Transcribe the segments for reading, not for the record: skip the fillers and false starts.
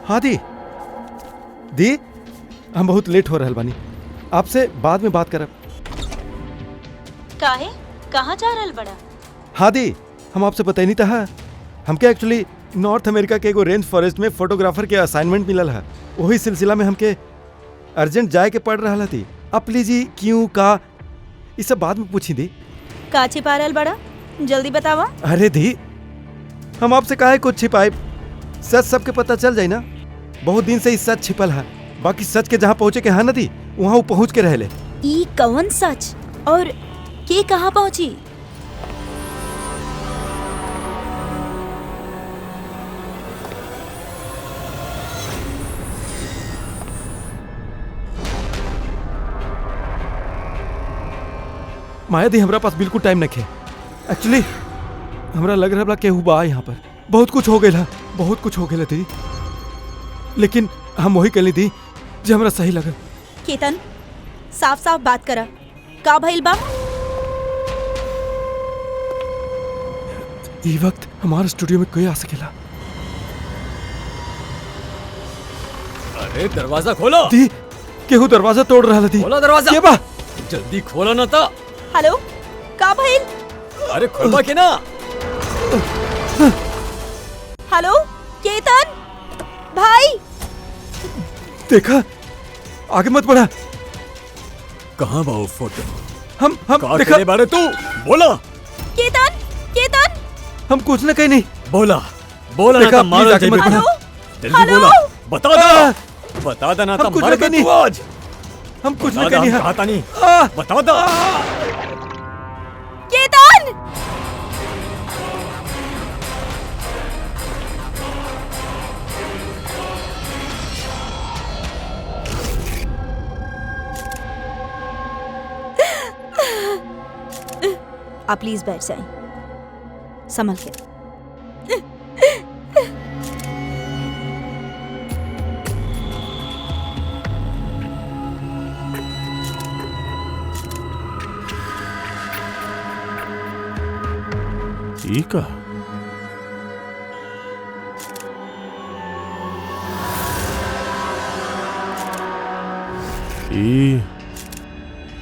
हाँ दी दी, हम बहुत लेट हो रहल बानी, आपसे बाद में बात करब। काहे कहाँ जा रहल बड़ा? हाँ दी, हम आपसे बता नहीं था, हमके एक्चुअली नॉर्थ अमेरिका के एगो रेंज फॉरेस्ट में फोटोग्राफर के असाइनमेंट मिलल है। वही सिलसिला में हमके अर्जेंट जाए के पड़ रहा थी। अब प्लीज ही क्यों का ये सब बाद में पूछी दी। का छिपा रहल बड़ा, जल्दी बतावा। अरे दी, हम आपसे काहे कुछ छिपाए, सच सबके पता चल जाए ना। बहुत दिन से इस सच छिपल है, बाकी सच के जहाँ पहुँचे के है ना दी, वहाँ वो पहुँच के रहले। ई कौन सच और के कहाँ पहुँची? माया दी, हमरा पास बिल्कुल टाइम नहीं है। एक्चुअली हमरा लग रहा केहू बा यहाँ पर। बहुत कुछ हो गया, बहुत कुछ हो गया दी, लेकिन हम वही कली दी जो हमरा सही लगल। केतन, साफ साफ बात करा, का भइल बा? ये वक्त हमारे स्टूडियो में कोई आ सकेला। अरे दरवाजा खोलो दी, केहू दरवाजा तोड़ रहा थी। खोलो दरवाजा, के बा? जल्दी खोलो ना तो। हेलो, का भइल? अरे खोलबा के ना। हेलो केतन भाई, देखा, आगे मत बढ़ा। कहाँ बा वो फोटो? हम का देखा करे बारे तू? बोला। केतन केतन, हम कुछ न कहीं नहीं। बोला बोला ना देखा, तो मारो प्लीज आगे जाए मत बेटा। हेलो जल्दी हेलो? बोला, बता दो, बता देना हम तो कुछ मार नहीं के तू आज। हम कुछ न बता कहीं हम कहता नहीं, बता दो। केतन, आप प्लीज बैठ जाएं, संभल के। ठीक है, ये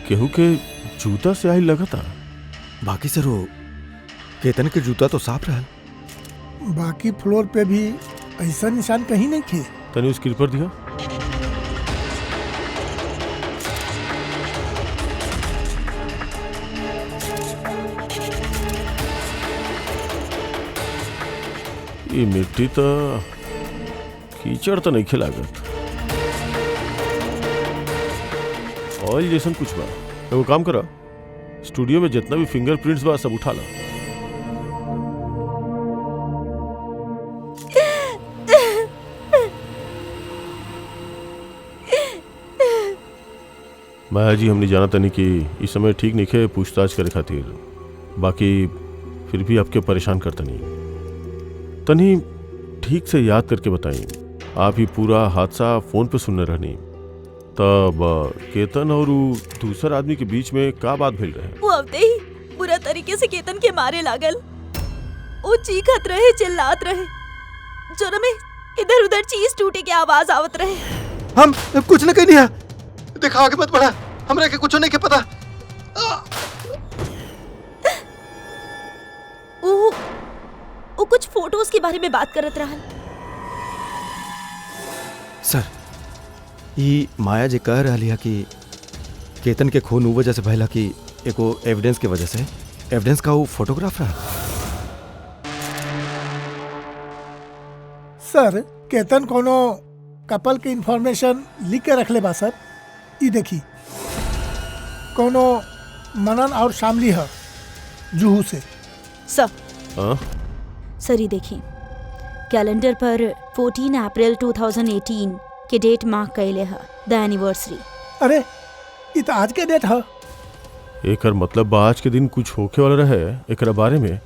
केहू के जूता से आई लगा था। बाकी सर वो केतन के जूता तो साफ रहा। बाकी फ्लोर पे भी ऐसा निशान कहीं नहीं थे। तने उस पर दिया। ये मिट्टी तो कीचड़ तो नहीं खिलागत, ऑयल जैसन कुछ बा। एगो काम करा, स्टूडियो में जितना भी फिंगरप्रिंट्स बा सब उठा ला। माया जी, हमने जाना तनी कि इस समय ठीक नहीं है पूछताछ करे खातिर, बाकी फिर भी आपके परेशान करता नहीं। तनी ठीक से याद करके बताई, आप ही पूरा हादसा फोन पे सुनने रहनी, तब केतन और दूसर आदमी के बीच में का बात भइल रहे? वो अवते ही बुरा तरीके से केतन के मारे लागल। वो चीखत रहे, चिल्लात रहे, जोर में इधर उधर चीज टूटे के आवाज आवत रहे। हम कुछ न कहीं नहीं। देखा, आगे मत बढ़ा, हमरा के कुछ नहीं के पता। वो कुछ फोटोज के बारे में बात करत रहल। सर, ये माया जी कह रही है कि केतन के खून उ वजह से भइला कि एको एविडेंस के वजह से। एविडेंस का वो फोटोग्राफ रहा। सर, केतन कोनो कपल के इंफॉर्मेशन लिख के रख ले बा सर। ई देखी, कोनो मनन और शामली है जुहू से। सर, सर ये देखिए, कैलेंडर पर 14 अप्रैल 2018 के डेट मार्क कैले है, द एनिवर्सरी। अरे ये तो आज के डेट है। एकर मतलब आज के दिन कुछ होके वाला रहे, एकरा बारे में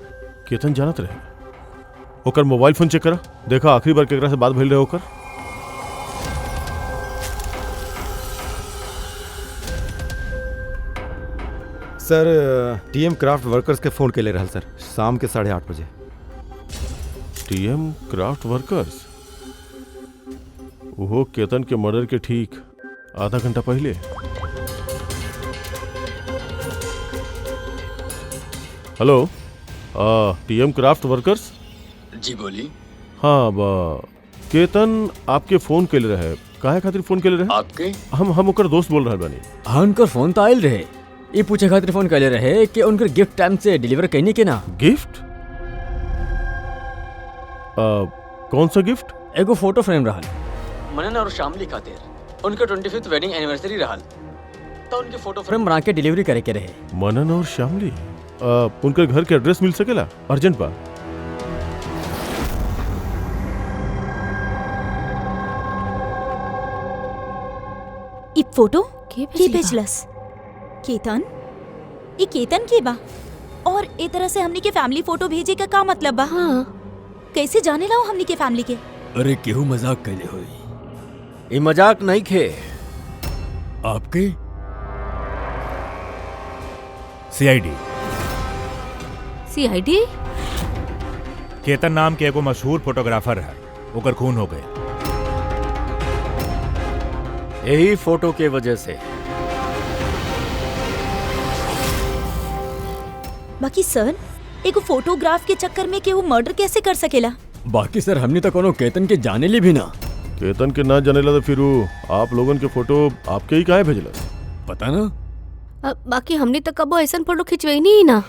केतन जानत रहे। ओकर मोबाइल फोन चेक करा, देखा आखिरी बार केकरा से बात भइल रहे ओकर। सर, टीएम क्राफ्ट वर्कर्स के फोन के ले रहा सर, शाम के 8:30 बजे। TM craft workers? वो केतन के मर्डर के ठीक आधा घंटा पहले। Hello, TM craft workers. जी बोली। हाँ, केतन आपके फोन के लिए रहे, काहे खातिर फोन के लिए रहे? आपके? हम ओकर दोस्त बोल रहे बानी। हाँ, उनकर फोन तो आयल रहे, ये पूछे खातिर फोन कैले रहे कि उनकर गिफ्ट टाइम से डिलीवर करनी के ना। गिफ्ट? कौन सा गिफ्ट? एगो फोटो फ्रेम रहल मनन और शामली खातिर, उनके 25th वेडिंग एनिवर्सरी रहल, तो उनके फोटो फ्रेम बना के डिलीवरी करे के रहे। मनन और शामली, उनके घर के एड्रेस मिल सकेला? अर्जेंट बा। ई फोटो के के भेजलस? केतन? ई केतन के बा? और ए तरह से हमनी के फैमिली फोटो भेजे का का मतलब बा? हाँ, कैसे जाने लाओ हमनी के फैमिली के? अरे केहू मजाक कैले होई। ये मजाक नहीं खे। आपके सीआईडी CID? केतन नाम के एगो मशहूर फोटोग्राफर है, ओकर खून हो गए। यही फोटो के वजह से। बाकी सर, एगो फोटोग्राफ के चक्कर में केहू मर्डर कैसे कर सकेला? बाकी सर हमने तो कोनो केतन के जाने ली भी ना। केतन के ना जानेला तो फिर आप लोगन के फोटो आपके ही काहे भेजलस? पता ना। बाकी हमने तो कबो ऐसा फोटो खिंचवाई नहीं ना,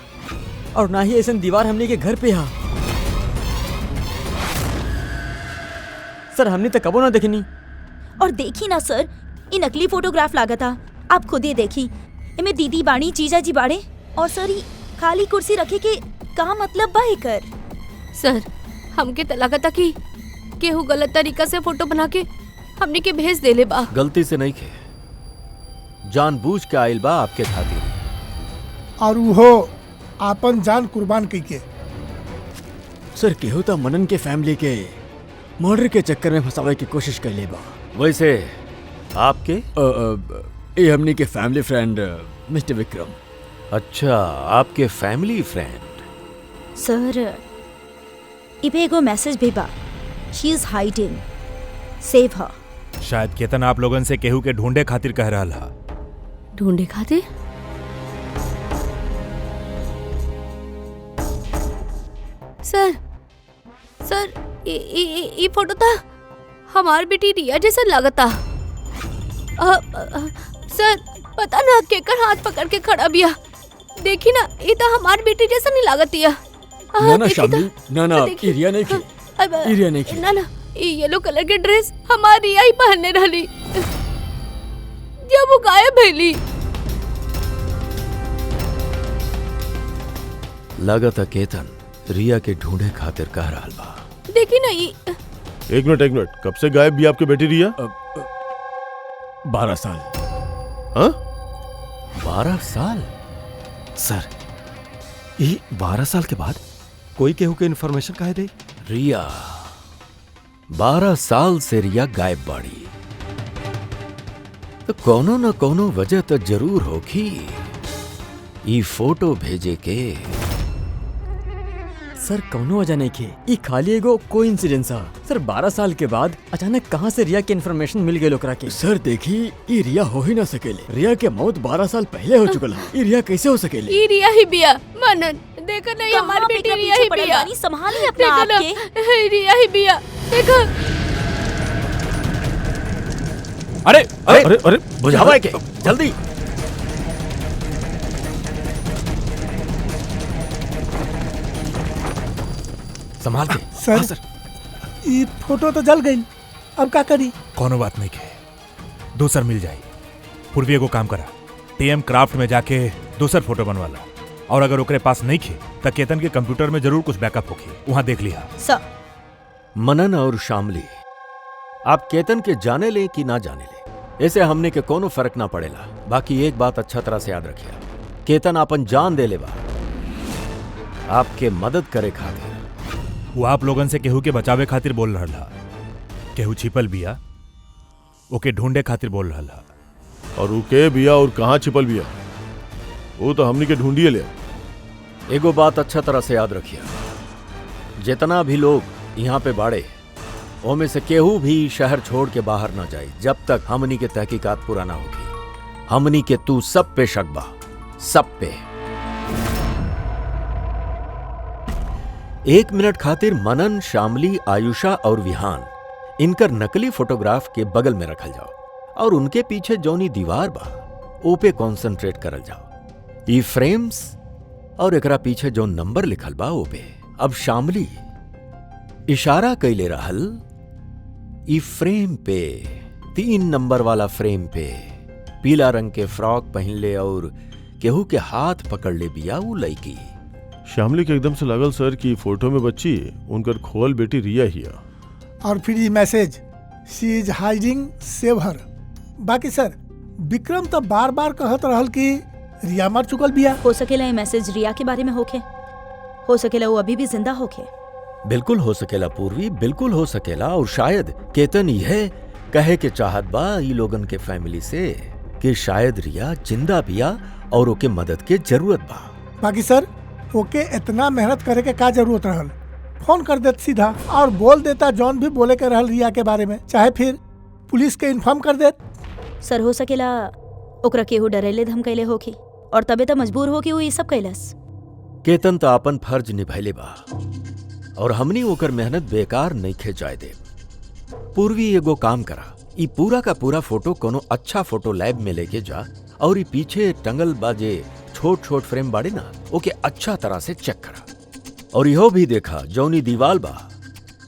और ना ही ऐसा दीवार हमने के घर पे हा। सर हमने तो कबो ना देखनी। और देखी ना सर, ये नकली फोटोग्राफ लागा था। आप खुद ही देखी, इमे दीदी बाड़ी, जीजा जी बाड़े, और सर ये खाली कुर्सी रखे के का मतलब बा एकर? सर हमके तो लगता कि केहू गलत तरीका से फोटो बना के हमने के भेज देले बा। गलती से नहीं खे, जानबूझ के आइल बा आपके खातिर। और वो आपन जान कुर्बान कई के। सर केहू तो मनन के फैमिली के मर्डर के चक्कर में फंसावे की कोशिश कर ले बा। वैसे आपके? ये हमने के फैमिली फ्रेंड मिस्टर विक्रम। अच्छा, आपके फैमिली फ्रेंड। सर इबे एगो मैसेज भी बा, she is hiding, save her. शायद केतन आप लोगन से केहू के ढूंढे खातिर कह रहा हा। ढूंढे खातिर? सर सर ये फोटो था हमार बेटी रिया जैसा लगता। सर पता ना केकर हाथ पकड़ के खड़ा बिया, देखी ना, ये तो हमार बेटी जैसा नहीं लागतिया। ना ना शामली, ना ना रिया नहीं की, रिया नहीं की। ना ना, ये येलो कलर के ड्रेस हमार रिया ही पहनने रहली जब वो गायब भइली। लगता केतन रिया के ढूंढे खातिर कह रहा बा। देखी ना ये। एक मिनट, कब से गायब भी आपके बेटी रिया? 12 साल। हाँ? 12 साल? सर ये 12 साल के बाद कोई केहू के इन्फॉर्मेशन काहे दे? रिया 12 साल से रिया गायब बाड़ी, तो कोनो न कोनो वजह तो जरूर होगी ई फोटो भेजे के। सर कौनो वजह नहीं की, ये खाली एगो कोइंसिडेंस है। सर 12 साल के बाद अचानक कहाँ से रिया के इन्फॉर्मेशन मिल गई ओकरा के? सर देखी, ये रिया हो ही ना सकेले। रिया के मौत 12 साल पहले हो चुकल है। ये रिया कैसे हो सकेले? ये रिया ही बिया। मनन देखो नहीं, हमारी बेटी रिया ही बिया। संभालिए अपने आप के। रिया ही बिया, देखो। अरे अरे अरे अरे बुझावा के जल्दी। संभाल के। सर, ये फोटो तो जल गई, अब का करी? कोनो बात नहीं के, दूसर मिल जाई। पूर्वी एगो काम करा, टीएम क्राफ्ट में जाके दूसर फोटो बनवाला, और अगर ओकरे पास नहीं खे तो केतन के कंप्यूटर में जरूर कुछ बैकअप होगी, वहां देख लिया। सर मनन और शामली, आप केतन के जाने ले कि ना जाने ले, ऐसे हमने के कोनो फर्क ना पड़ेला। बाकी एक बात अच्छा तरह से याद रखिए, केतन अपन जान दे लेबा आपके मदद करे खातिर। वो आप लोगन से केहू के बचावे खातिर बोल रहा था, केहू छिपल बिया, ओके ढूंढे खातिर बोल रहा था। और उके बिया और कहाँ छिपल बिया वो तो हमनी के ढूंढिए ले। एगो बात अच्छा तरह से याद रखिए, जितना भी लोग यहाँ पे बाड़े ओमे से केहू भी शहर छोड़ के बाहर ना जाए जब तक हमनी के तहकीकात पूरा ना होगी। हमनी के तू सब पे शक बा, सब पे। 1 मिनट खातिर मनन, शामली, आयुषा और विहान इनकर नकली फोटोग्राफ के बगल में रखल जाओ और उनके पीछे जौनी दीवार बा ओपे कॉन्सेंट्रेट करल जाओ। ई फ्रेम्स और एकरा पीछे जो नंबर लिखल बा ओपे। अब शामली इशारा कैले रहल ई फ्रेम पे, 3 नंबर वाला फ्रेम पे पीला रंग के फ्रॉक पहनले और केहू के हाथ पकड़ ले बिया उ लड़की। शामली के एकदम से लागल सर कि फोटो में बच्ची उनकर खोल बेटी रिया हिया। और फिर ये message, she is hiding, save her. बाकी सर विक्रम तो बार बार कहत रहल कि रिया मर चुकल बिया। हो सकेला ये मैसेज रिया के बारे में होखे, हो सकेला वो अभी भी जिंदा होखे। बिल्कुल हो सकेला पूर्वी, बिल्कुल हो सकेला। और शायद केतन यह कहे के चाहत बा ई लोगन के फैमिली से कि शायद रिया जिंदा बिया और ओके मदद के जरूरत बा। बाकी सर ओके इतना मेहनत करे के का जरूरत रहल? फोन कर देत सीधा और बोल देता जॉन भी बोले के रहल रिया के बारे में, चाहे फिर पुलिस के इन्फॉर्म कर देत। सर हो सकेला ओकरा केहू डरेले धमकैले होखी और तबे तो मजबूर हो कि वो ये सब कैलस। केतन तो अपन फर्ज निभैले बा और हमनी ओकर मेहनत बेकार नइखे जाए दे। पूर्वी एगो काम करा, ई पूरा का पूरा फोटो कोनो अच्छा फोटो लैब में लेके जा और ई पीछे टंगल बाजे छोट छोट फ्रेम बाड़े ना, ओके अच्छा तरह से चेक करा। और इहो भी देखा जौनी दीवाल बा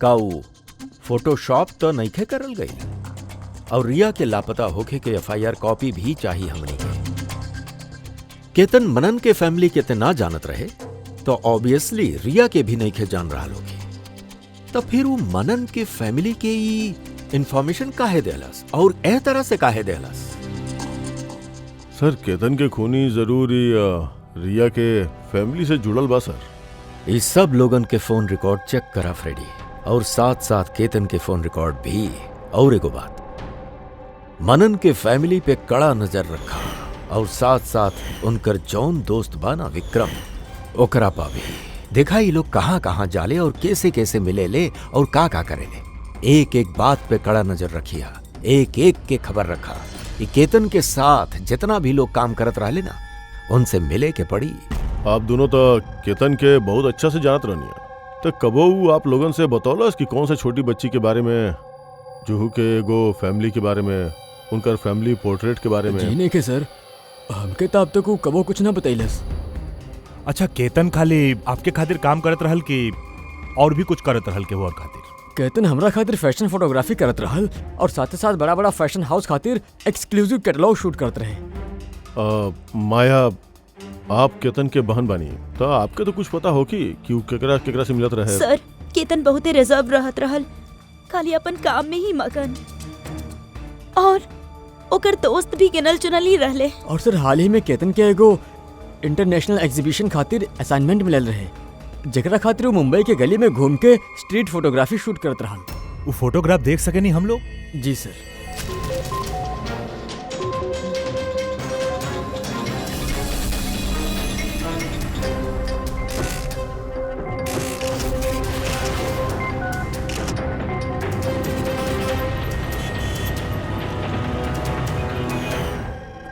का ऊ फोटोशॉप तो नइखे करल गई। और रिया के लापता होके के FIR कॉपी भी चाहिए हमनी के। केतन मनन के फैमिली के ते ना जानत रहे तो ऑब्वियसली रिया के भी नइखे जान रहा लोगे। तो फिर वो मनन के फैमिली के ई इंफॉर्मेशन काहे देलस और ए तरह से काहे देलस? सर केतन के खूनी जरूरी रिया के फैमिली से जुड़ल बा सर। इस सब लोगन के फोन रिकॉर्ड चेक करा फ्रेडी, और साथ साथ केतन के फोन रिकॉर्ड भी। और एगो बात, मनन के फैमिली पे कड़ा नजर रखा और साथ साथ उनकर जौन दोस्त बाना विक्रम, ओकरा पा भी देखा ये लोग कहाँ कहाँ जाले और कैसे कैसे मिले ले और का करे ले। एक एक बात पे कड़ा नजर रखिया, एक एक के खबर रखा। ये केतन के साथ जितना भी लोग काम करत रहले ना, उनसे मिले के पड़ी। आप दोनों तो केतन के बहुत अच्छा से जानत रहनिया, तो कबो आप लोगन से बतौलस कि कौन सा छोटी बच्ची के बारे में, जुहू के एगो फैमिली के बारे में, उनकर फैमिली पोर्ट्रेट के बारे में? जीने के सर हमके तो अब तक वो कबो कुछ ना बतैलस। अच्छा केतन खाली आपके खातिर काम करत रहल कि और भी कुछ करत रहल के वो खातिर? केतन हमरा खातिर फैशन फोटोग्राफी करत रहल और साथ ही साथ बड़ा बड़ा फैशन हाउस खातिर एक्सक्लूसिव कैटलॉग शूट करत रहे। माया, आप केतन के बहन बानी तो आपके तो कुछ पता हो कि केकरा केकरा से मिलत रहे? सर केतन बहुत ही रिजर्व रहत रहल, खाली अपन काम में ही मगन, और ओकर दोस्त भी गिनल चुनल ही रहले। और सर हाल ही में केतन के एगो इंटरनेशनल एग्जीबिशन खातिर असाइनमेंट मिलल रहे, जेकरा खातिर वो मुंबई के गली में घूम के स्ट्रीट फोटोग्राफी शूट करत रहल। वो फोटोग्राफ देख सके नहीं हम लोग? जी सर।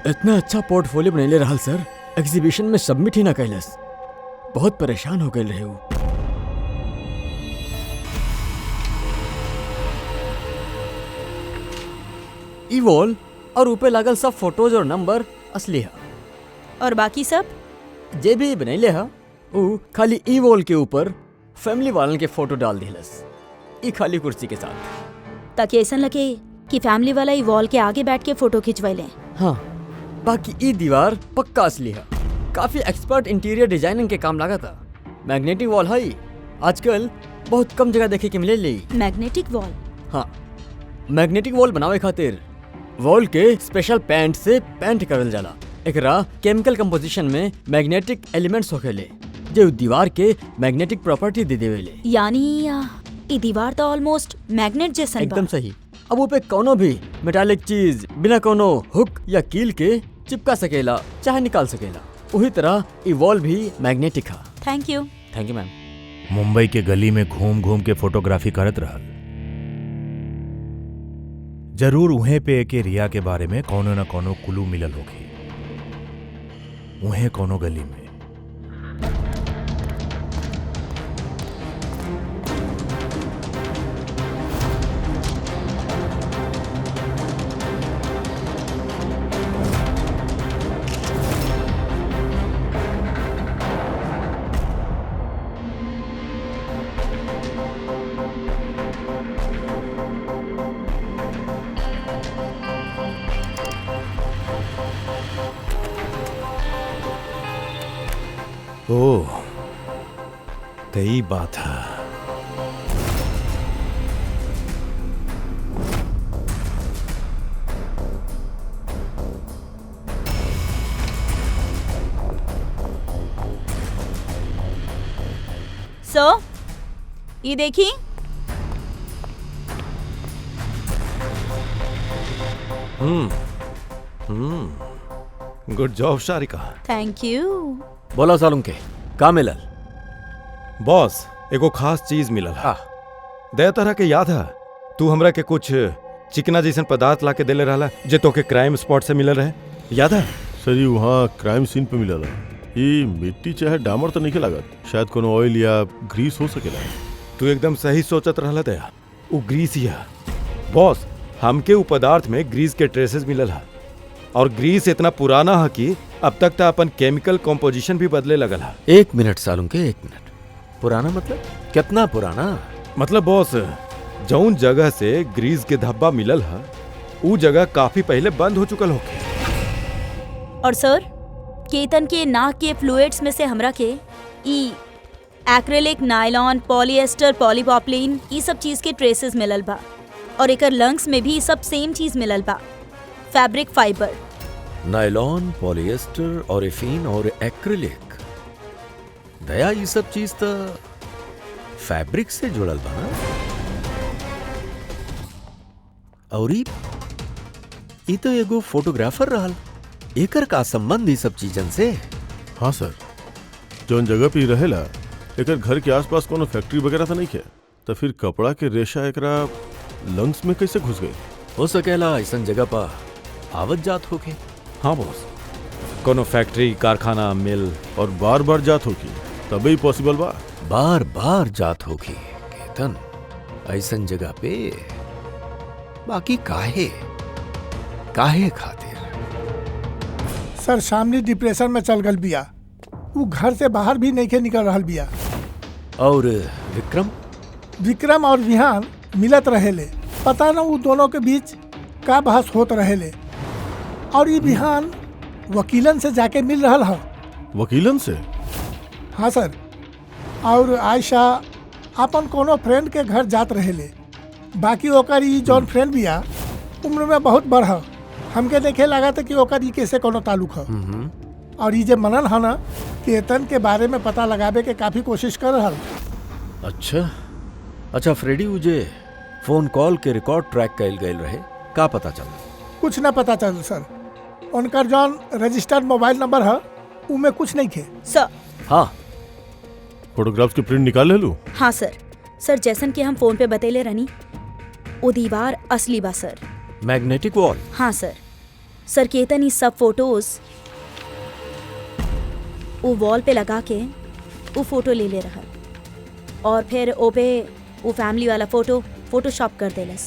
इतना अच्छा पोर्टफोलियो बनैले रहल सर, एग्जीबिशन में सबमिट ही ना कैलस। बहुत परेशान हो गए रहे वो। ई वॉल और ऊपर लागल सब फोटोज और नंबर असली है, और बाकी सब जे भी बनैले है वो खाली ई वॉल के ऊपर फैमिली वालन के फोटो डाल दिलस, ई खाली कुर्सी के साथ, ताकि ऐसा लगे कि फैमिली वाला ई वॉल के आगे बैठ के फोटो खिंचवाइले। हाँ, बाकी ई दीवार पक्का असली है। काफी एक्सपर्ट इंटीरियर डिजाइनिंग के काम लगा था। मैग्नेटिक वॉल है, आजकल बहुत कम जगह देखे के मिले ली। Magnetic wall? हाँ, मैग्नेटिक वॉल बनावे खातिर वॉल के स्पेशल पेंट से पेंट करल जाला। एकरा केमिकल कंपोजिशन में मैग्नेटिक एलिमेंट्स होखेले जो दीवार के मैग्नेटिक प्रॉपर्टी दे देवेले। यानी ई दीवार तो ऑलमोस्ट मैग्नेट जैसा बा। एकदम सही। अब वो पे कोनो भी मेटालिक चीज बिना कोनो हुक या कील के चिपका सकेला चाहे निकाल सकेला। उही तरह ई वॉल भी मैग्नेटिक है। Thank you. Thank you ma'am. Mumbai के गली में घूम घूम के फोटोग्राफी करत रहल, जरूर उहे पे एके रिया के बारे में कोनो न कोनो कुलू मिलल होगी, उहे कोनो गली में। ओह, तो यही बात है। सो ये देखी, good job Sharika. Thank you. बोला सालुंके, का मिलल? बॉस, एगो खास चीज मिलल है। दया तरह के याद है, तू हमरा के कुछ चिकना जैसन पदार्थ ला के देले रहला जे तो के क्राइम स्पॉट से मिलल रहे, याद है? सर ये वहाँ क्राइम सीन पे मिला था। ये मिट्टी चाहे डामर तो नहीं लागत, शायद कोनो ऑयल या ग्रीस हो सकेला। तू एकदम सही सोचत रहला दया, वो ग्रीस ही है। बॉस, हमके उ पदार्थ में ग्रीस के ट्रेसेस मिलल है, और ग्रीस इतना पुराना है कि अब तक तो अपन केमिकल कॉम्पोजिशन भी बदले लगल है। 1 मिनट सालुंके, 1 मिनट। पुराना मतलब कितना पुराना? मतलब बॉस, जौन जगह से ग्रीस के धब्बा मिलल है उ जगह काफी पहले बंद हो चुकल होके। और सर, केतन के नाक के फ्लूइड्स में से हमरा के ई एक्रिलिक, नायलॉन, पॉलिएस्टर, पॉलीप्रॉपिलीन ई सब चीज के ट्रेसेस मिलल बा, और एकर लंग्स में भी सब सेम चीज मिलल बा, फैब्रिक फाइबर। नायलॉन, पॉलिएस्टर, ओरेफिन और एक्रिलिक। दया ये सब चीज तो फैब्रिक से जुड़ल बा ना? और ई तो एगो फोटोग्राफर रहल, एकर का संबंध ई सब चीजन से? हाँ सर, जौन जगह पे रहेला एकर घर के आसपास कोनो फैक्ट्री वगैरह तो नहीं है, तो फिर कपड़ा के रेशा एकरा लंग्स में कैसे घुस गई? हो सकेला ऐसन जगह पर आवत जात होके। हाँ बॉस, कोनो फैक्ट्री, कारखाना, मिल। और बार बार जात होगी तबे ही पॉसिबल बा। बार बार जात होगी केतन ऐसन जगह पे, बाकी काहे काहे खातिर? सर, शामली डिप्रेशन में चल गल बिया, वो घर से बाहर भी नहीं के निकल रहल बिया। और विक्रम और विहान मिलत रहेले, पता न वो दोनों के बीच का बहस होत रहेले। और ये विहान वकीलन से जाके मिल रहल है। वकीलन से? हाँ सर, और आयशा अपन कोनो फ्रेंड के घर जात रहेले। बाकी ओकर ई जौन फ्रेंड बिया उम्र में बहुत बड़ है, हमके देखे लगा था कि ओकर ई कैसे कोनो ताल्लुक है। और ये जे मनन है ना, केतन के बारे में पता लगावे के काफी कोशिश कर रहा। अच्छा फ्रेडी, उजे फोन कॉल के रिकॉर्ड ट्रैक कैल गए रहे, का पता चला? कुछ ना पता चल सर, उनका जौन रजिस्टर्ड मोबाइल नंबर है उनमें कुछ नहीं थे सर। हाँ, फोटोग्राफ्स के प्रिंट निकाल ले लूं? हाँ सर। सर, जैसन कि हम फोन पे बतेले रहनी, वो दीवार असली बा सर, मैग्नेटिक वॉल। हाँ सर। सर, केतन ही सब फोटोज वो वॉल पे लगा के वो फोटो ले रहा, और फिर ओपे वो फैमिली वाला फोटोशॉप कर देलस।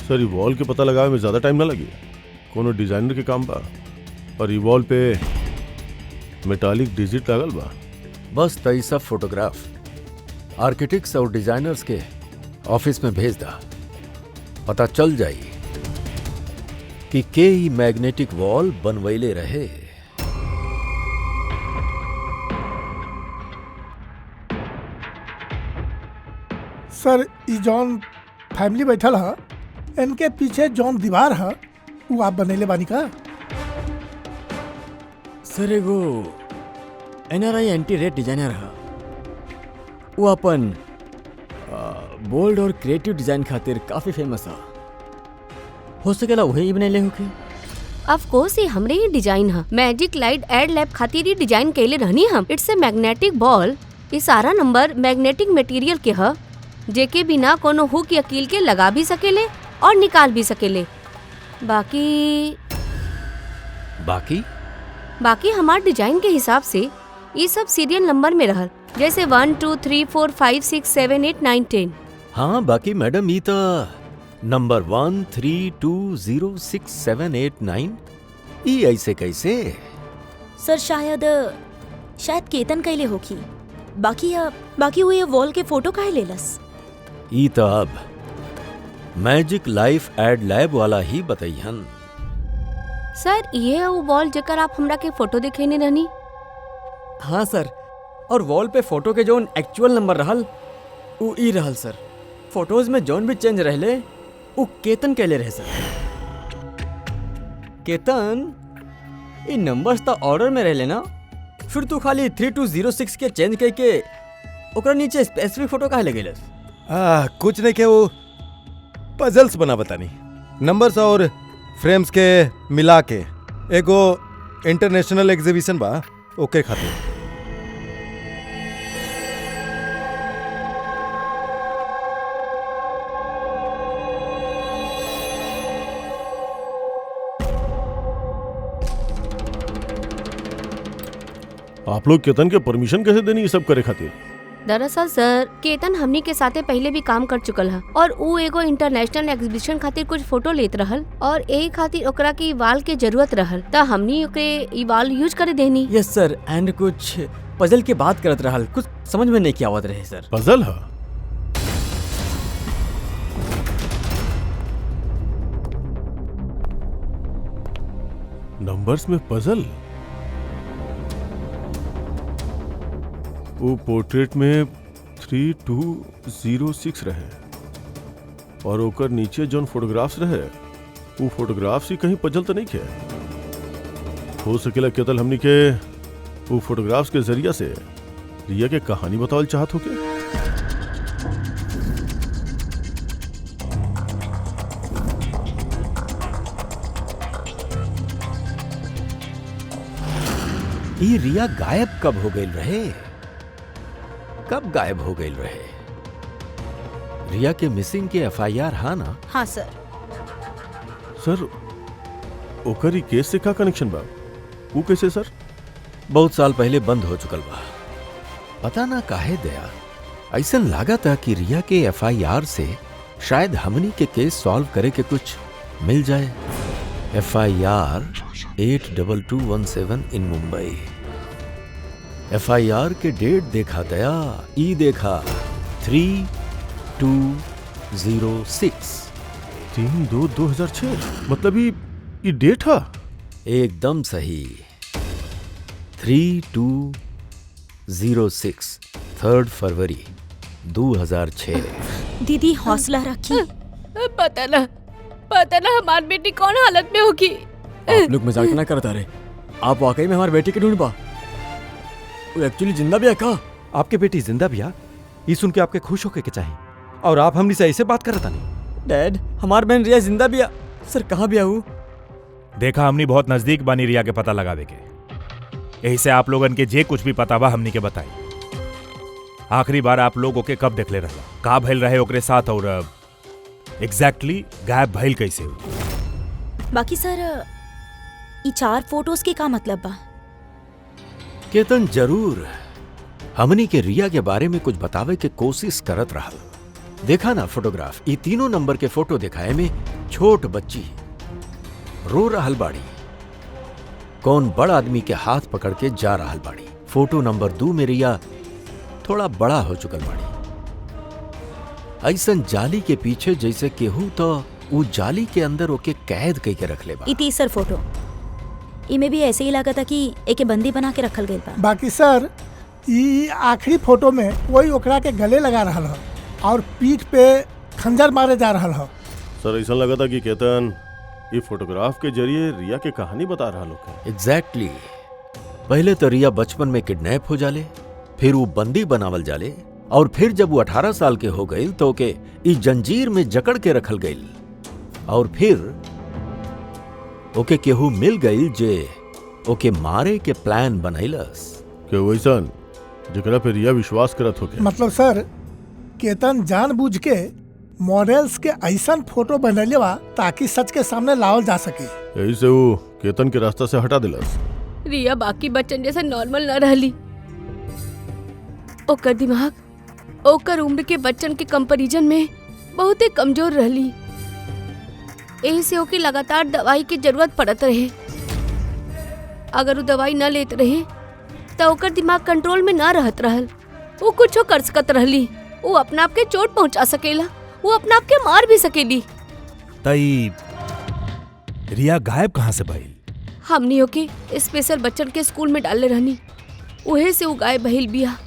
सर, ये वॉल के पता लगावे में ज्यादा टाइम ना लगी, कोनो डिजाइनर के काम बा। और ये वॉल पे मेटालिक डिजिट लागल बा। बस तई सब फोटोग्राफ आर्किटेक्ट्स और डिजाइनर्स के ऑफिस में भेज दा, पता चल जाई कि के ही मैग्नेटिक वॉल बनवैले रहे। सर, ई जौन फैमिली बैठल है, इनके पीछे जौन दीवार है वो आप बनैले बानी का? सर, एगो NRI एंटी रेड डिजाइनर है, वो अपन बोल्ड और क्रिएटिव डिजाइन खातिर काफी फेमस है। हो सकेला वही बनैले होके। ऑफ कोर्स ये हमरे ही डिजाइन है। मैजिक लाइट एड लैब खातिर ही डिजाइन कैले रहनी हम। It's a magnetic ball. ये सारा नंबर मैग्नेटिक मटेरियल के है। जेके बिना कोनो हुक या कील के लगा भी सकेले और निकाल भी सकेले। बाकी बाकी हमार डिजाइन के हिसाब से ये सब सीरियल नंबर में रहल, जैसे 1 2 3 4 5 6 7 8 9 10। हाँ बाकी मैडम ई तो नंबर 1 3 2 0 6 7 8 9 ई ऐसे कैसे? सर शायद केतन कैले होखी। बाकी वो ये वॉल के फोटो काहे लेलस? ई तो अब मैजिक लाइफ एड लैब वाला ही बताइहन। सर ये है वो बॉल जेकर आप हमरा के फोटो दिखेने रहनी। हाँ सर, और वॉल पे फोटो के जोन एक्चुअल नंबर रहल उ ई रहल सर। फोटोज में जोन भी चेंज रहले उ केतन कैले रहे सर। केतन ई नंबर्स तो ऑर्डर में रहले ना, फिर तू खाली 3206 के चेंज करके ओकरा नीचे स्पेसिफिक फोटो काहे लगेलस? कुछ नहीं के वो पजल्स बना बतानी, नंबर्स और फ्रेम्स के मिला के एगो इंटरनेशनल एग्जीबिशन बा ओके खातिर। आप लोग केतन के परमिशन कैसे देनी ये सब करे खातिर? दरअसल सर केतन हमनी के साथे पहले भी काम कर चुकल है और उ एगो इंटरनेशनल एग्जीबिशन खातिर कुछ फोटो लेत रहल और यही खातिर ओकरा के वाल के जरूरत रहल, त हमनी ओकरे ई वाल यूज करे देनी। यस सर, एंड कुछ पजल के बात करत रहल, कुछ समझ में नहीं क्या आवत रहे सर। पजल है? नंबर्स में पजल? वो पोर्ट्रेट में 3206 रहे और ओकर नीचे जोन फोटोग्राफ्स रहे वो फोटोग्राफ्स ही कहीं पजल तो नहीं खे। हो सकेला केतल हमनी के वो फोटोग्राफ्स के जरिया से रिया के कहानी बतावल चाहत हो के। ये रिया गायब कब हो गई रहे? कब गायब हो गई रहे? रिया के मिसिंग के एफआईआर हा ना? हाँ सर। सर ओकर ही केस से का कनेक्शन बा? वो कैसे सर? बहुत साल पहले बंद हो चुकल बा। पता ना काहे दया ऐसन लागत है कि रिया के एफआईआर से शायद हमनी के केस सॉल्व करे के कुछ मिल जाए। एफआईआर 82217 इन मुंबई। एफआईआर के डेट देखा दया, ई देखा 3206। 3/2/2006 मतलब ये डेट है? एकदम सही, 3206 3 फरवरी 2006। दीदी हौसला रखी। पता ना हमारी बेटी कौन हालत में होगी। आप लोग मजाक ना करता रहे, आप वाकई में हमारी बेटी के ढूंढ पा? वो एक्चुअली जिंदा भी है का? आपके बेटी जिंदा भी है, ये सुन के आपके खुश होके के चाहिए, और आप हमनी से ऐसे बात करता नहीं। डैड हमार बहन रिया जिंदा भी है सर। कहाँ भी आहू? देखा हमनी बहुत नजदीक बानी रिया के पता लगावे के, यही से आप लोगन के जे कुछ भी पता बा हमनी के बताई। आखिरी बार आप लोग ओके कब देखले रहला, का भइल रहे ओकरे साथ, और एग्जैक्टली गायब भइल कैसे हुई? बाकी सर ये 4 फोटोज के का मतलब बा? केतन जरूर हमनी के रिया के बारे में कुछ बतावे के कोशिश करत रहा। देखा ना फोटोग्राफ, ये तीनों नंबर के फोटो दिखाए में छोट बच्ची रो रहल बाड़ी, कौन बड़ आदमी के हाथ पकड़ के जा रहल बाड़ी। फोटो नंबर 2 में रिया थोड़ा बड़ा हो चुकल बाड़ी, ऐसन जाली के पीछे जैसे केहू तो वो जाली के अंदर ओके कैद कई के रख ले बा। ये तीसर फोटो इमे भी ऐसे ही लगा था कि एके बंदी बना के रखल गई बा। बाकी सर ये आखिरी फोटो में कोई ओकरा के गले लगा रहा है और पीठ पे खंजर मारे जा रहा है। सर ऐसा लगा था कि केतन ये फोटोग्राफ के जरिए रिया के कहानी बता रहा लोग। एग्जैक्टली। पहले तो रिया बचपन में किडनैप हो जाले, फिर वो बंदी बनावल जाले, और फिर जब वो 18 साल के हो गई तो ओके ई जंजीर में जकड़ के रखल गई, और फिर ओके केहू मिल गई जे ओके मारे के प्लान बनैलस। के वैसन जकरा पे रिया विश्वास करत होके। मतलब सर केतन जानबूझ के मॉडल्स के ऐसन फोटो बनले बा ताकि सच के सामने लावल जा सके। यही से वो केतन के रास्ता से हटा दिलस। रिया बाकी बच्चन जैसे नॉर्मल न रहली। ओकर दिमाग ओकर उम्र के बच्चन के कंपैरिजन में बहुत ही कमजोर रहली। यही से ओके लगातार दवाई की जरूरत पड़त रहे। अगर वो दवाई न लेत रहे तो ओकर दिमाग कंट्रोल में न रहत रहल। वो कुछो कर सकत रहली। वो अपना आप के चोट पहुंचा सकेला, वो अपना आप के मार भी सकेली। तई रिया गायब कहाँ से भइल? हमनी ओके स्पेशल बच्चन के स्कूल में डाले रहनी, उहे से वो गायब भइल बिया।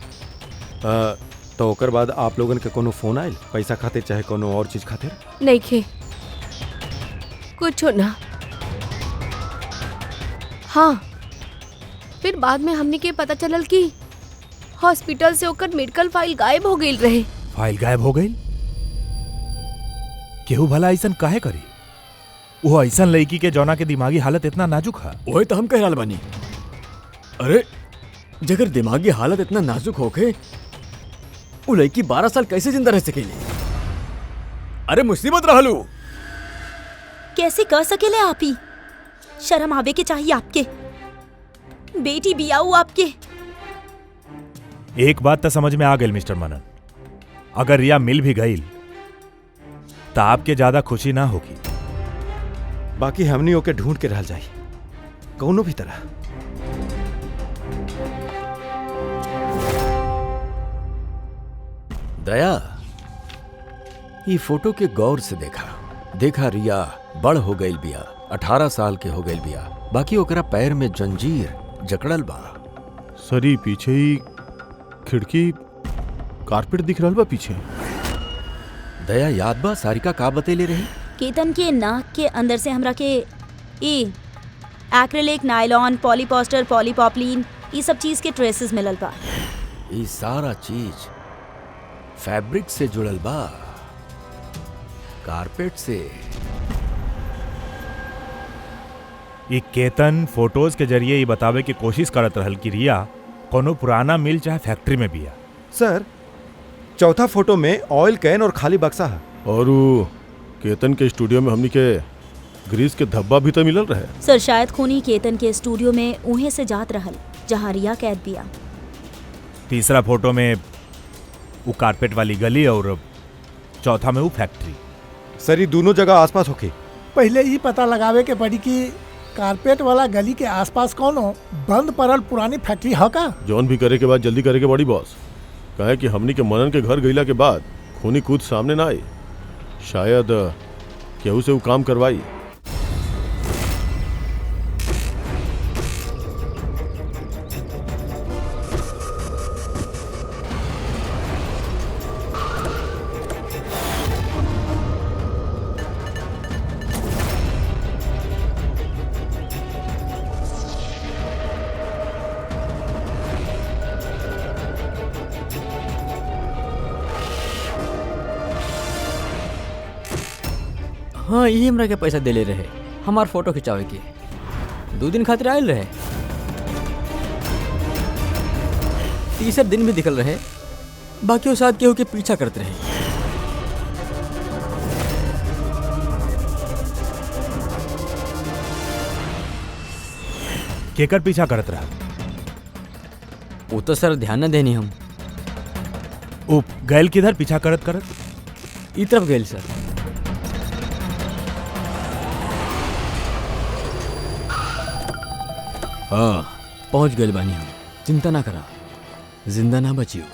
तो ओकर बाद आप लोगन के कोनो फोन आयल पैसा खातिर चाहे कोनो और चीज खातिर? नहीं खे कुछो ना। हाँ, फिर बाद में हमनी के पता चलल कि हॉस्पिटल से ओकर मेडिकल फाइल गायब हो गई रहे। फाइल गायब हो गई? केहू भला ऐसन काहे करी? वो ऐसन लड़की के जौना के दिमागी हालत इतना नाजुक है। वही तो हम कह रहल बानी। अरे जगर दिमागी हालत इतना नाजुक होके वो लड़की 12 साल कैसे जिंदा रह सकेली? अरे मुसीबत रहलू। कैसे कर सकेले आप ही? शर्म आवे के चाहिए आपके। बेटी बियाऊ आपके। एक बात तो समझ में आ गई मिस्टर मनन, अगर रिया मिल भी गई तो आपके ज्यादा खुशी ना होगी। बाकी हमनी ओके ढूंढ के रह जाई कौनो भी तरह। दया, ये फोटो के गौर से देखा रिया बड़ हो गई बिया, 18 साल के हो गई बिया। बाकी ओकरा पैर में जंजीर जकड़ल बा। सरी पीछे ही खिड़की कारपेट दिख रहल बा पीछे। दया याद बा सारिका का बतेले रही? केतन के नाक के अंदर से हमरा के एक्रिलिक, नायलॉन, पॉलीपोस्टर, पॉलीपॉपलीन ये सब चीज के ट्रेसेस मिलल बा। ये सारा चीज फैब्रिक से जुड़ल बा, कारपेट से। ये केतन फोटोज के जरिए ये बतावे की कोशिश करत रहल कि रिया कोनो पुराना मिल चाहे फैक्ट्री में बिया। सर, चौथा फोटो में ऑयल कैन और खाली बक्सा है। और वो केतन के स्टूडियो में हमनी के ग्रीस के धब्बा भी तो मिलल रहे। सर, शायद खूनी केतन के स्टूडियो में उहे से जात रहल जहाँ रिया कैद बिया। तीसरा फोटो में वो कारपेट वाली गली और चौथा में वो फैक्ट्री। सर, ये दोनों जगह आसपास होके। पहले ही पता लगावे के पड़ी कि कारपेट वाला गली के आसपास कौनो बंद पड़ल पुरानी फैक्ट्री है का। जॉन भी करे के बाद जल्दी करे के बड़ी बॉस। कहे कि हमनी के मनन के घर गईला के बाद खूनी कूद सामने ना आई, शायद केहू से वो काम करवाई। हाँ, यही हमरा के पैसा दे ले रहे हमार फोटो खिंचावे के। 2 दिन खातिर आयल रहे। तीसरे दिन भी दिखल रहे। बाकी वो शायद केहू के पीछा करते रहे। केकर पीछा करत रहा? वो तो सर ध्यान न देनी हम। वो गैल किधर पीछा करत करत? ई तरफ गए सर। हाँ, पहुंच गए बानी हम। चिंता ना करा, जिंदा ना बचियो।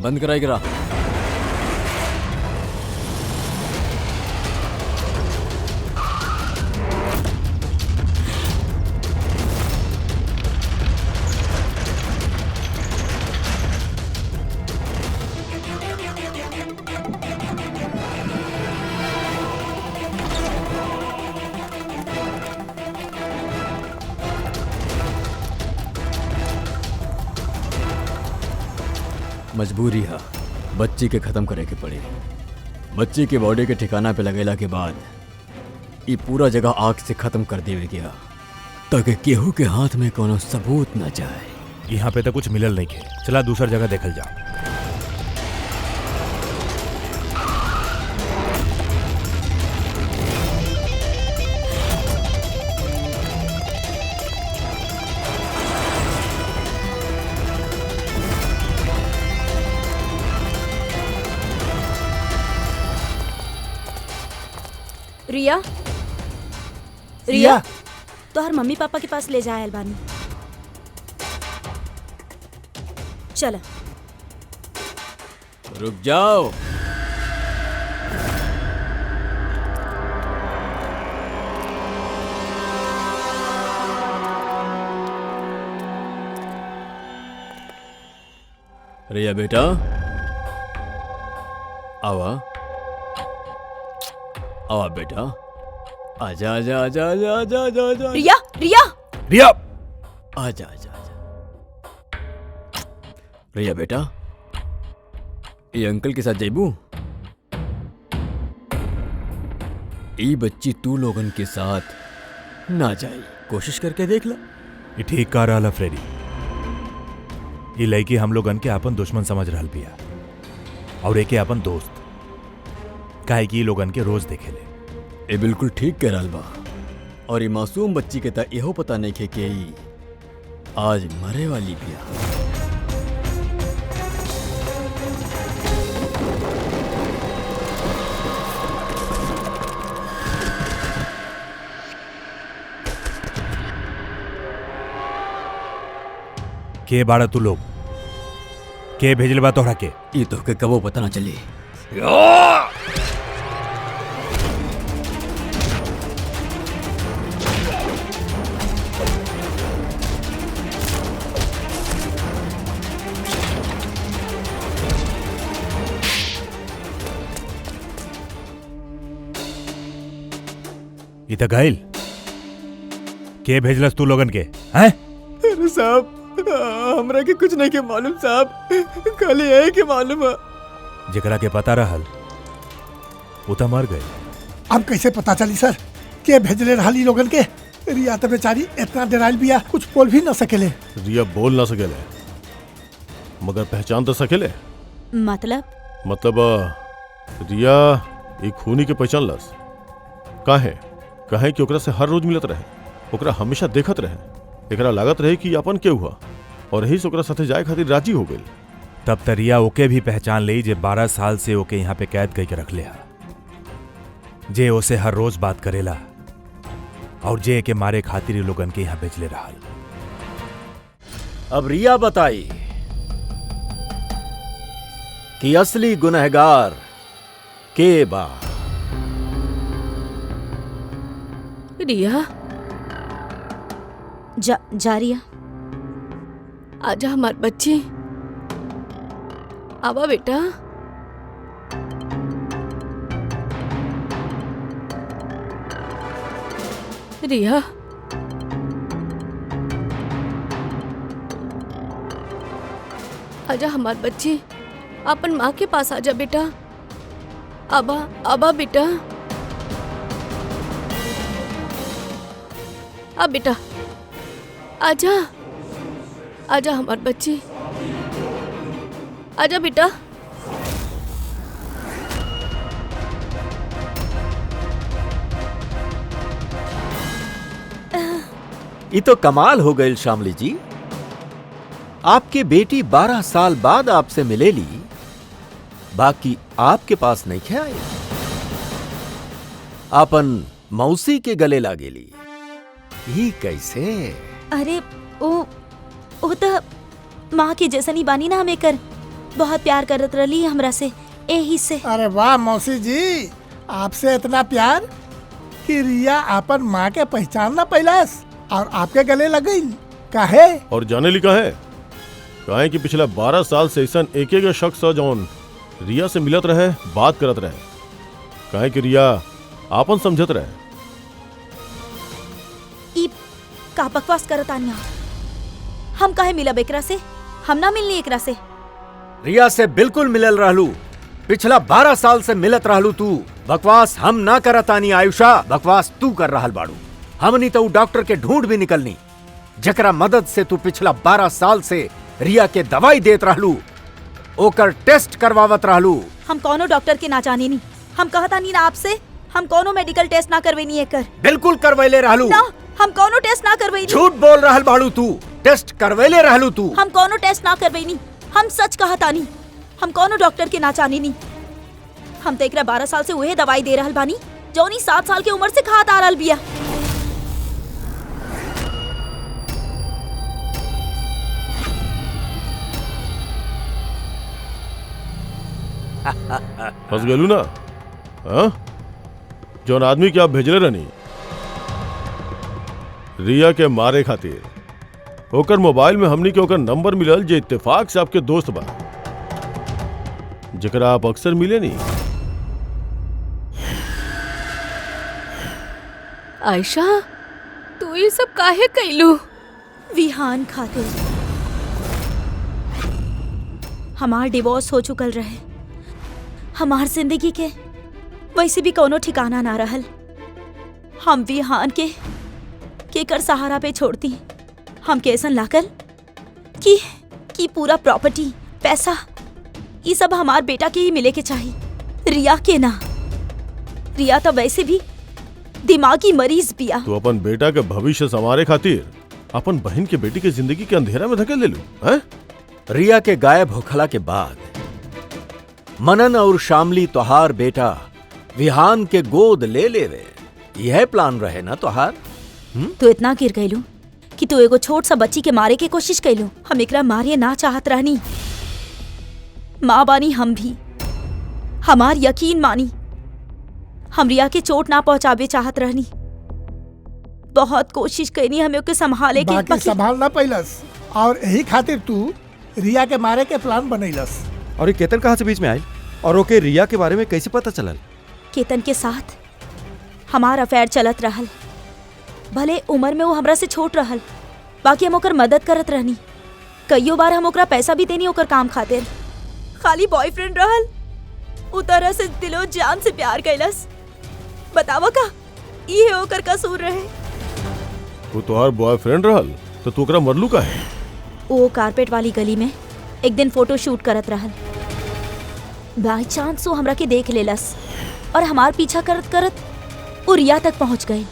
बंद कराई करा। मजबूरी है, बच्ची के खत्म करे के पड़े। बच्ची के बॉडी के ठिकाना पे लगेला के बाद ये पूरा जगह आग से खत्म कर देवे गया ताकि केहू के हाथ में कोनो सबूत न जाए। यहाँ पे तो कुछ मिलल नहीं के, चला दूसर जगह देखल जाओ। रिया रिया तोहर मम्मी पापा के पास ले जाए अलबानी। चला। रुक जाओ। रिया बेटा आवा आवा बेटा, आजा आजा आजा आजा आजा आजा आजा। रिया रिया रिया आजा आजा आजा। रिया बेटा, ये अंकल के साथ जेबू, ये बच्ची तू लोगन के साथ ना जाई, कोशिश करके देख ला। ये ठीक कह रहा फ्रेडी। ये लड़की हम लोगन के अपन दुश्मन समझ रहल बिया और एके अपन दोस्त, काहे कि लोगन के रोज देखेले। ये बिल्कुल ठीक कह रहल बा। और ये मासूम बच्ची के ता इहो पता नहीं खे कि ई आज मरे वाली बिया। के बाड़ा तू लोग, के भेजल बा तोहरा के? ये तो के कबो पता ना चली। ये तो घायल के भेजलस तू लोगन के हैं? अरे साहब, हमरा के कुछ नहीं के मालूम साहब, खाली है के मालूम है। जेकरा के पता रहल वो तो मर गए। अब कैसे पता चली सर के भेजले रहली लोगन के? रिया तो बेचारी इतना डराइल बिया, कुछ बोल भी न सकेले। रिया बोल ना सकेले मगर पहचान तो सकेले। मतलब रिया एक खूनी के पहचान लस। काहे कि ओकरा से हर रोज मिलत रहे, ओकरा हमेशा देखत रहे, एकरा लागत रहे कि अपन के हुआ और यही से ओकरा साथे जाए खातिर राजी हो गई। तब तरिया ओके भी पहचान ली जे 12 साल से ओके यहाँ पे कैद करके रख ले हा, जे ओसे हर रोज बात करेला और जे के मारे खातिर लोगन के यहाँ भेजले रहल। अब रिया बताई कि असली गुनहगार के बा। रिया जा रिया, आजा हमार बच्ची, आवा बेटा। रिया आजा हमार बच्ची, अपन माँ के पास आजा बेटा। आबा आबा बेटा, आ बेटा आजा, आजा हमार बच्ची, आजा बेटा। ये तो कमाल हो गई शामली जी, आपकी बेटी 12 साल बाद आपसे मिलेली, बाकी आपके पास नहीं खे आई, अपन मौसी के गले लागेली। ही कैसे? अरे वो तो माँ के जैसन ही बानी ना, हमें कर बहुत प्यार करत रही हमरा से, यही से। अरे वाह मौसी जी, आपसे इतना प्यार कि रिया अपन माँ के पहचान ना पैलास और आपके गले लग गई। काहे? और जाने लिखा है काहे कि पिछला 12 साल से ऐसा एक एक शख्स जौन रिया से मिलत रहे, बात करत रहे, काहे कि रिया आपन समझत रहे। ई का बकवास करत आनिया, हम काहे मिलब एकरा से? हम ना मिलनी एकरा से। रिया से बिल्कुल मिलल रहलू, पिछला 12 साल से मिलत रहलू तू। बकवास हम ना करतानी आयुषा, बकवास तू कर रहल बाड़ू। हमनी तो उ डॉक्टर के ढूंढ भी निकलनी जकरा मदद से तू पिछला 12 साल से रिया के दवाई देत रहलू, ओकर टेस्ट करवावत रहलू। हम कोनो डॉक्टर के ना जाने नी। हम कहता नी ना आपसे, हम कोनो मेडिकल टेस्ट ना करवेनी एकर। बिल्कुल करवैले रहलू। ना, हम कोनो टेस्ट ना करवेनी। झूठ बोल रहल बाड़ू तू। टेस्ट करवैले रहलू तू। हम कोनो टेस्ट ना करवेनी। हम सच कहता नी। हम कोनो डॉक्टर के ना जाने नी। हम तो एकरा 12 साल से वही दवाई दे रहल बानी जौनी 7 साल के उम्र से खात आ रहल बिया। फंस गेलू ना? हाँ? जौन आदमी के आप भेजले रहनी रिया के मारे खातिर, ओकर मोबाइल में हमनी के ओकर नंबर मिलल जे इत्तेफाक से आपके दोस्त बा, जकरा आप अक्सर मिले नहीं। आयशा, तू ये सब काहे कैलू? विहान खातिर। हमार डिवोर्स हो चुकल रहे। हमार जिंदगी के वैसे भी कोनो ठिकाना ना रहल। हम विहान के कर सहारा पे छोड़ती। हम कैसन लागल कि पूरा प्रॉपर्टी, पैसा, ये सब हमार बेटा के ही मिले के चाहिए, रिया के ना। रिया तो वैसे भी दिमागी मरीज बिया। तो अपन बेटा के भविष्य संवारे खातिर अपन बहन के बेटी के जिंदगी के अंधेरा में धकेल ले लू, हैं? रिया के गायब होखला के बाद मनन और शामली तोहार बेटा विहान के गोद ले लेवे, यह प्लान रहे ना तोहार? तू इतना गिर गईलू कि तू एगो छोट सा बच्ची के मारे के कोशिश कैलू। हम एकरा मारिए ना चाहत रहनी। माँ बानी हम भी, हमार यकीन मानी। हम रिया के चोट ना पहुंचावे चाहत रहनी। बहुत कोशिश कैनी हमें ओके संभाले के, बाकी संभाल ना पैलस और यही खातिर तू रिया के मारे के प्लान बनैलस। और ये केतन कहाँ से बीच में आयल और ओके रिया के बारे में कैसे पता चलल? केतन के साथ हमार अफेयर चलत रहल। भले उम्र में वो हमरा से छोट रहल, बाकी हम ओकर मदद करत रहनी। कईयों बार हम ओकरा पैसा भी देनी ओकर काम खातिर। खाली बॉयफ्रेंड रहल, उ तरह से दिलो जान से प्यार कैलस। बतावा का ये ओकर कसूर रहे? वो तोहार बॉयफ्रेंड रहल तो तू ओकरा मरलू का है? वो कारपेट वाली गली में एक दिन फोटो शूट करत रहल। बाई चांस वो हमरा के देख लेलस और हमार पीछा करत करत वो रिया तक पहुंच गए।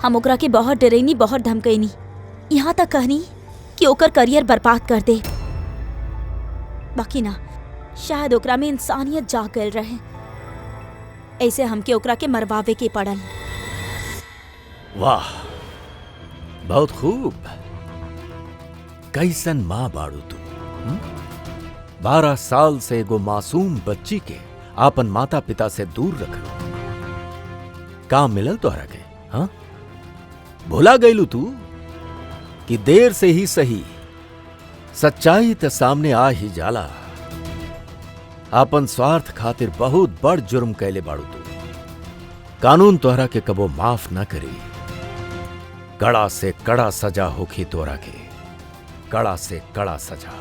हम ओकरा के बहुत डरैनी, बहुत धमकैनी, यहाँ तक कहनी कि ओकर करियर बर्बाद कर दे। बाकी ना, शायद ओकरा में इंसानियत जाग गल रहे। ऐसे हमके ओकरा के मरवावे के पड़ल। वाह, बहुत खूब। कैसन माँ बाड़ू तू। 12 साल से एगो मासूम बच्ची के आपन माता पिता से दूर रखलो। काम मिलल तोहरा के? हाँ, भुला गईलू तू कि देर से ही सही सच्चाई त सामने आ ही जाला। आपन स्वार्थ खातिर बहुत बड़ जुर्म कैले बाड़ू तू। कानून तोहरा के कबो माफ न करी। कड़ा से कड़ा सजा होखी तोरा के, कड़ा से कड़ा सजा।